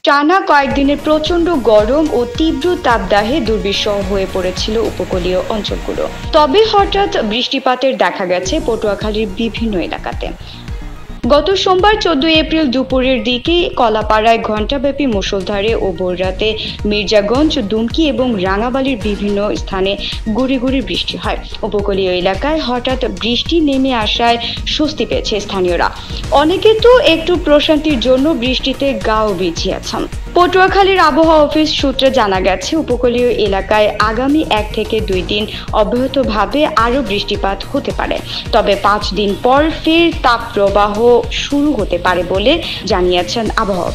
টানা কয়েকদিনের প্রচণ্ড গরম ও তীব্র তাপদাহে দুর্বিষহ হয়ে পড়েছিল উপকূলীয় অঞ্চলগুলো। তবে হঠাৎ বৃষ্টিপাতের দেখা গেছে পটুয়াখালীর বিভিন্ন এলাকাতে। গত সোমবার 14 এপ্রিল দুপুরের দিকে কলাপাড়ায় ঘণ্টাব্যাপী মুষলধারে ও ভোররাতে মির্জাগঞ্জ, দুমকি এবং রাঙাবালির বিভিন্ন স্থানে গুঁড়ি গুঁড়ি বৃষ্টি হয়। উপকূলীয় এলাকায় হঠাৎ বৃষ্টি নেমে আসায় স্বস্তি পেয়েছে স্থানীয়রা। অনেকে তো একটু প্রশান্তির জন্য বৃষ্টিতে গাও ভিজিয়েছেন। পটুয়াখালীর আবহাওয়া অফিস সূত্রে জানা গেছে, উপকূলীয় এলাকায় আগামী 1 থেকে 2 দিন অব্যাহতভাবে আরও বৃষ্টিপাত হতে পারে। তবে 5 দিন পর ফের তাপপ্রবাহ শুরু হতে পারে বলে জানিয়েছেন আবহাওয়া।